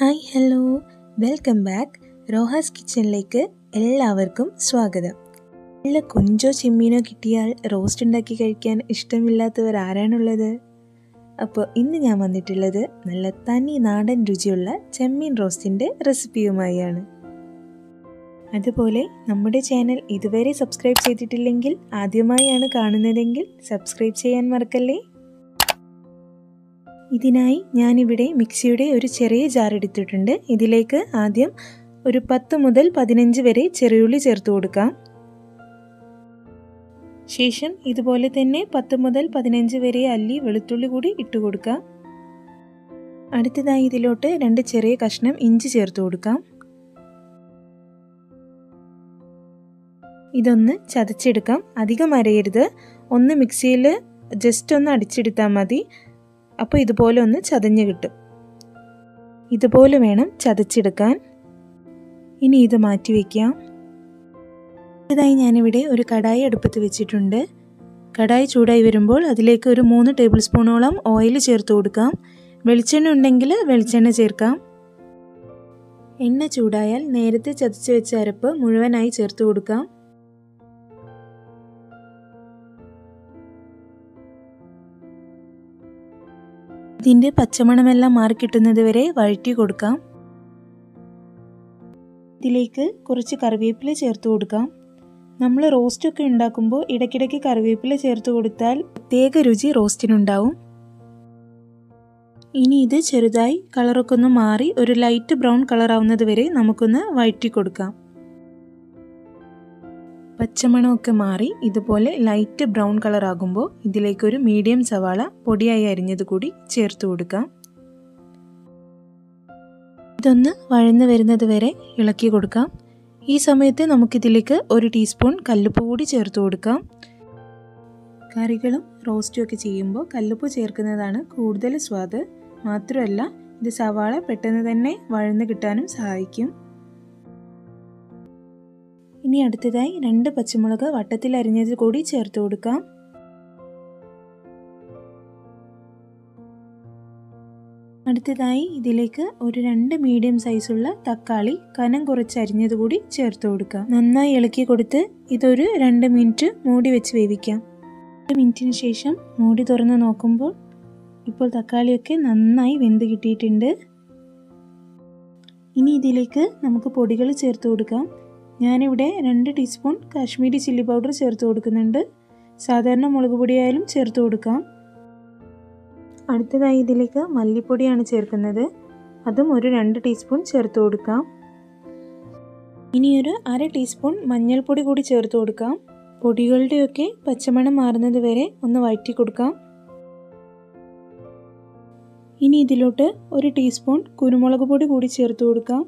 Hi hello welcome back. റോഹാസ് കിച്ചണിലേക്ക് എല്ലാവർക്കും സ്വാഗതം. നല്ല കൊഞ്ചോ ചെമ്മീനോ കിട്ടിയാൽ റോസ്റ്റ് ഉണ്ടാക്കി കഴിക്കാൻ ഇഷ്ടമില്ലാത്തവർ ആരാണുള്ളത്? അപ്പോൾ ഇന്ന് ഞാൻ വന്നിട്ടുള്ളത് നല്ല തനി നാടൻ രുചിയുള്ള ചെമ്മീൻ റോസ്റ്റിൻ്റെ റെസിപ്പിയുമായാണ്. അതുപോലെ നമ്മുടെ ചാനൽ ഇതുവരെ സബ്സ്ക്രൈബ് ചെയ്തിട്ടില്ലെങ്കിൽ, ആദ്യമായാണ് കാണുന്നതെങ്കിൽ സബ്സ്ക്രൈബ് ചെയ്യാൻ മറക്കല്ലേ. ഇതിനായി ഞാനിവിടെ മിക്സിയുടെ ഒരു ചെറിയ ജാർ എടുത്തിട്ടുണ്ട്. ഇതിലേക്ക് ആദ്യം ഒരു 10 മുതൽ 15 വരെ ചെറിയുള്ളി ചേർത്ത് കൊടുക്കാം. ശേഷം ഇതുപോലെ തന്നെ 10 മുതൽ 15 വരെ അല്ലി വെളുത്തുള്ളി കൂടി ഇട്ട് കൊടുക്കാം. അടുത്തതായി ഇതിലോട്ട് 2 ചെറിയ കഷ്ണം ഇഞ്ചി ചേർത്ത് കൊടുക്കാം. ഇതൊന്ന് ചതച്ചെടുക്കാം. അധികം അരയരുത്, ഒന്ന് മിക്സിയിൽ ജസ്റ്റ് ഒന്ന് അടിച്ചെടുത്താൽ മതി. അപ്പോൾ ഇതുപോലെ ഒന്ന് ചതഞ്ഞ് കിട്ടും. ഇതുപോലെ വേണം ചതച്ചെടുക്കാൻ. ഇനി ഇത് മാറ്റി വയ്ക്കാം. ഇതായി ഞാനിവിടെ ഒരു കടായി അടുപ്പത്ത് വെച്ചിട്ടുണ്ട്. കടായി ചൂടായി വരുമ്പോൾ അതിലേക്ക് ഒരു 3 ടേബിൾ സ്പൂണോളം ഓയിൽ ചേർത്ത് കൊടുക്കാം. വെളിച്ചെണ്ണ ഉണ്ടെങ്കിൽ വെളിച്ചെണ്ണ ചേർക്കാം. എണ്ണ ചൂടായാൽ നേരത്തെ ചതച്ച് വെച്ച അരപ്പ് മുഴുവനായി ചേർത്ത് കൊടുക്കാം. ഇതിൻ്റെ പച്ചമണമെല്ലാം മാറിക്കിട്ടുന്നത് വരെ വഴറ്റി കൊടുക്കാം. ഇതിലേക്ക് കുറച്ച് കറിവേപ്പില ചേർത്ത് കൊടുക്കാം. നമ്മൾ റോസ്റ്റൊക്കെ ഉണ്ടാക്കുമ്പോൾ ഇടയ്ക്കിടയ്ക്ക് കറിവേപ്പില ചേർത്ത് കൊടുത്താൽ പ്രത്യേക രുചി റോസ്റ്റിനുണ്ടാവും. ഇനി ഇത് ചെറുതായി കളറൊക്കെ ഒന്ന് മാറി ഒരു ലൈറ്റ് ബ്രൗൺ കളർ ആവുന്നത് വരെ നമുക്കൊന്ന് വഴറ്റി കൊടുക്കാം. പച്ചമണമൊക്കെ മാറി ഇതുപോലെ ലൈറ്റ് ബ്രൗൺ കളർ ആകുമ്പോൾ ഇതിലേക്കൊരു മീഡിയം സവാള പൊടിയായി അരിഞ്ഞത് കൂടി ചേർത്ത് കൊടുക്കാം. ഇതൊന്ന് വഴന്ന് വരുന്നത് വരെ ഇളക്കി കൊടുക്കാം. ഈ സമയത്ത് നമുക്കിതിലേക്ക് 1 ടീസ്പൂൺ കല്ലുപ്പ് കൂടി ചേർത്ത് കൊടുക്കാം. കറികളും റോസ്റ്റും ഒക്കെ ചെയ്യുമ്പോൾ കല്ലുപ്പ് ചേർക്കുന്നതാണ് കൂടുതൽ സ്വാദ്. മാത്രമല്ല ഇത് സവാള പെട്ടെന്ന് തന്നെ വഴന്ന് കിട്ടാനും സഹായിക്കും. ഇനി അടുത്തതായി 2 പച്ചമുളക് വട്ടത്തിൽ അരിഞ്ഞത് കൂടി ചേർത്ത് കൊടുക്കാം. അടുത്തതായി ഇതിലേക്ക് ഒരു 2 മീഡിയം സൈസുള്ള തക്കാളി കനം കുറച്ച് അരിഞ്ഞത് കൂടി ചേർത്ത് കൊടുക്കാം. നന്നായി ഇളക്കി കൊടുത്ത് ഇതൊരു 2 മിനിറ്റ് മൂടി വെച്ച് വേവിക്കാം. 2 മിനിറ്റിന് ശേഷം മൂടി തുറന്ന് നോക്കുമ്പോൾ ഇപ്പോൾ തക്കാളിയൊക്കെ നന്നായി വെന്ത് കിട്ടിയിട്ടുണ്ട്. ഇനി ഇതിലേക്ക് നമുക്ക് പൊടികൾ ചേർത്ത് കൊടുക്കാം. ഞാനിവിടെ 2 ടീസ്പൂൺ കാശ്മീരി ചില്ലി പൗഡർ ചേർത്ത് കൊടുക്കുന്നുണ്ട്. സാധാരണ മുളക് പൊടിയായാലും ചേർത്ത് കൊടുക്കാം. അടുത്തതായി ഇതിലേക്ക് മല്ലിപ്പൊടിയാണ് ചേർക്കുന്നത്. അതും ഒരു 2 ടീസ്പൂൺ ചേർത്ത് കൊടുക്കാം. ഇനി ഒരു 1/2 ടീസ്പൂൺ മഞ്ഞൾപ്പൊടി കൂടി ചേർത്ത് കൊടുക്കാം. പൊടികളുടെയൊക്കെ പച്ചമണം മാറുന്നത് വരെ ഒന്ന് വഴറ്റി കൊടുക്കാം. ഇനി ഇതിലോട്ട് 1 ടീസ്പൂൺ കുരുമുളക് പൊടി കൂടി ചേർത്ത് കൊടുക്കാം.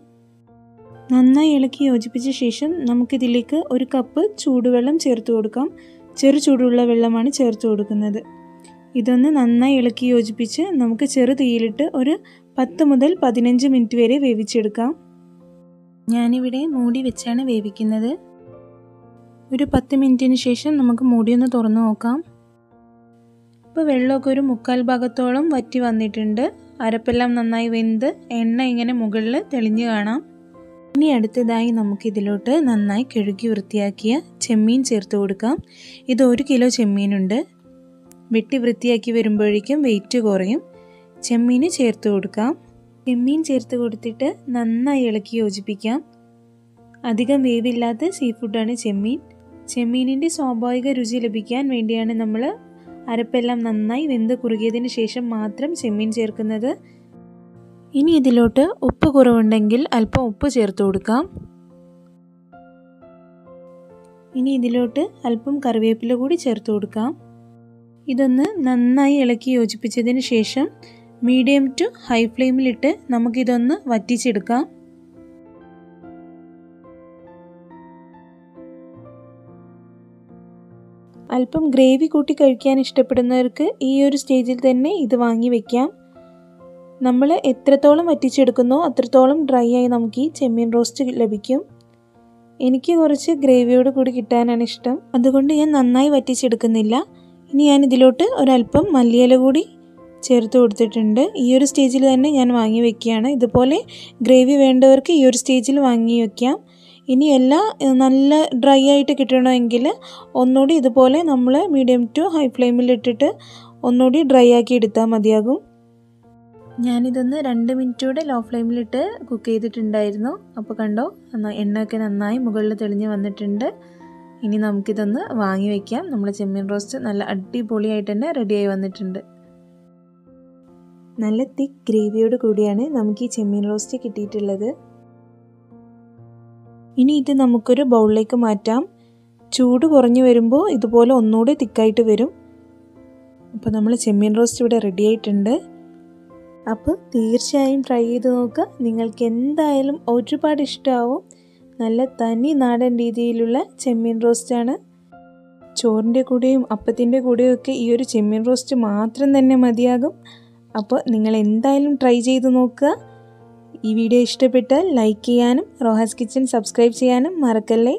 നന്നായി ഇളക്കി യോജിപ്പിച്ച ശേഷം നമുക്കിതിലേക്ക് 1 കപ്പ് ചൂടുവെള്ളം ചേർത്ത് കൊടുക്കാം. ചെറു ചൂടുള്ള വെള്ളമാണ് ചേർത്ത് കൊടുക്കുന്നത്. ഇതൊന്ന് നന്നായി ഇളക്കി യോജിപ്പിച്ച് നമുക്ക് ചെറു തീയിലിട്ട് ഒരു 10 മുതൽ 15 മിനിറ്റ് വരെ വേവിച്ചെടുക്കാം. ഞാനിവിടെ മൂടി വെച്ചാണ് വേവിക്കുന്നത്. ഒരു 10 മിനിറ്റിന് ശേഷം നമുക്ക് മൂടിയൊന്ന് തുറന്നു നോക്കാം. ഇപ്പോൾ വെള്ളമൊക്കെ ഒരു 1/4 ഭാഗത്തോളം വറ്റി വന്നിട്ടുണ്ട്. അരപ്പെല്ലാം നന്നായി വെന്ത് എണ്ണ ഇങ്ങനെ മുകളിൽ തെളിഞ്ഞു കാണാം. ഇനി അടുത്തതായി നമുക്കിതിലോട്ട് നന്നായി കഴുകി വൃത്തിയാക്കിയ ചെമ്മീൻ ചേർത്ത് കൊടുക്കാം. ഇത് 1 കിലോ ചെമ്മീനുണ്ട്. വെട്ടി വൃത്തിയാക്കി വരുമ്പോഴേക്കും വെയിറ്റ് കുറയും. ചെമ്മീൻ ചേർത്ത് കൊടുക്കാം. ചെമ്മീൻ ചേർത്ത് കൊടുത്തിട്ട് നന്നായി ഇളക്കി യോജിപ്പിക്കാം. അധികം വേവില്ലാത്ത സീ ഫുഡാണ് ചെമ്മീൻ. ചെമ്മീനിൻ്റെ സ്വാഭാവിക രുചി ലഭിക്കാൻ വേണ്ടിയാണ് നമ്മൾ അരപ്പെല്ലാം നന്നായി വെന്ത് കുറുകിയതിന് ശേഷം മാത്രം ചെമ്മീൻ ചേർക്കുന്നത്. ഇനി ഇതിലോട്ട് ഉപ്പ് കുറവുണ്ടെങ്കിൽ അല്പം ഉപ്പ് ചേർത്ത് കൊടുക്കാം. ഇനി ഇതിലോട്ട് അല്പം കറിവേപ്പില കൂടി ചേർത്ത് കൊടുക്കാം. ഇതൊന്ന് നന്നായി ഇളക്കി യോജിപ്പിച്ചതിന് ശേഷം മീഡിയം ടു ഹൈ ഫ്ലെയിമിലിട്ട് നമുക്കിതൊന്ന് വറ്റിച്ചെടുക്കാം. അല്പം ഗ്രേവി കൂട്ടി കഴിക്കാൻ ഇഷ്ടപ്പെടുന്നവർക്ക് ഈ ഒരു സ്റ്റേജിൽ തന്നെ ഇത് വാങ്ങി വയ്ക്കാം. നമ്മൾ എത്രത്തോളം വറ്റിച്ചെടുക്കുന്നോ അത്രത്തോളം ഡ്രൈ ആയി നമുക്ക് ഈ ചെമ്മീൻ റോസ്റ്റ് ലഭിക്കും. എനിക്ക് കുറച്ച് ഗ്രേവിയോട് കൂടി കിട്ടാനാണ് ഇഷ്ടം. അതുകൊണ്ട് ഞാൻ നന്നായി വറ്റിച്ചെടുക്കുന്നില്ല. ഇനി ഞാൻ ഇതിലോട്ട് ഒരല്പം മല്ലിയില കൂടി ചേർത്ത് കൊടുത്തിട്ടുണ്ട്. ഈ ഒരു സ്റ്റേജിൽ തന്നെ ഞാൻ വാങ്ങി വെക്കുകയാണ്. ഇതുപോലെ ഗ്രേവി വേണ്ടവർക്ക് ഈ ഒരു സ്റ്റേജിൽ വാങ്ങി വയ്ക്കാം. ഇനി എല്ലാം നല്ല ഡ്രൈ ആയിട്ട് കിട്ടണമെങ്കിൽ ഒന്നുകൂടി ഇതുപോലെ നമ്മൾ മീഡിയം ടു ഹൈ ഫ്ലെയിമിൽ ഇട്ടിട്ട് ഒന്നുകൂടി ഡ്രൈ ആക്കി എടുത്താൽ മതിയാകും. ഞാനിതൊന്ന് 2 മിനിറ്റ് കൂടെ ലോ ഫ്ലെയിമിലിട്ട് കുക്ക് ചെയ്തിട്ടുണ്ടായിരുന്നു. അപ്പോൾ കണ്ടോ, എണ്ണയൊക്കെ നന്നായി മുകളിൽ തെളിഞ്ഞ് വന്നിട്ടുണ്ട്. ഇനി നമുക്കിതൊന്ന് വാങ്ങി വയ്ക്കാം. നമ്മൾ ചെമ്മീൻ റോസ്റ്റ് നല്ല അടിപൊളിയായിട്ട് തന്നെ റെഡിയായി വന്നിട്ടുണ്ട്. നല്ല തിക്ക് ഗ്രേവിയോട് കൂടിയാണ് നമുക്ക് ഈ ചെമ്മീൻ റോസ്റ്റ് കിട്ടിയിട്ടുള്ളത്. ഇനി ഇത് നമുക്കൊരു ബൗളിലേക്ക് മാറ്റാം. ചൂട് കുറഞ്ഞു വരുമ്പോൾ ഇതുപോലെ ഒന്നുകൂടി തിക്കായിട്ട് വരും. അപ്പോൾ നമ്മൾ ചെമ്മീൻ റോസ്റ്റ് ഇവിടെ റെഡി ആയിട്ടുണ്ട്. അപ്പോൾ തീർച്ചയായും ട്രൈ ചെയ്ത് നോക്കുക. നിങ്ങൾക്ക് എന്തായാലും ഒരുപാട് ഇഷ്ടമാവും. നല്ല തനി നാടൻ രീതിയിലുള്ള ചെമ്മീൻ റോസ്റ്റാണ്. ചോറിൻ്റെ കൂടെയും അപ്പത്തിൻ്റെ കൂടെയും ഒക്കെ ഈ ഒരു ചെമ്മീൻ റോസ്റ്റ് മാത്രം തന്നെ മതിയാകും. അപ്പോൾ നിങ്ങൾ എന്തായാലും ട്രൈ ചെയ്ത് നോക്കുക. ഈ വീഡിയോ ഇഷ്ടപ്പെട്ടാൽ ലൈക്ക് ചെയ്യാനും റോഹാസ് കിച്ചൻ സബ്സ്ക്രൈബ് ചെയ്യാനും മറക്കല്ലേ.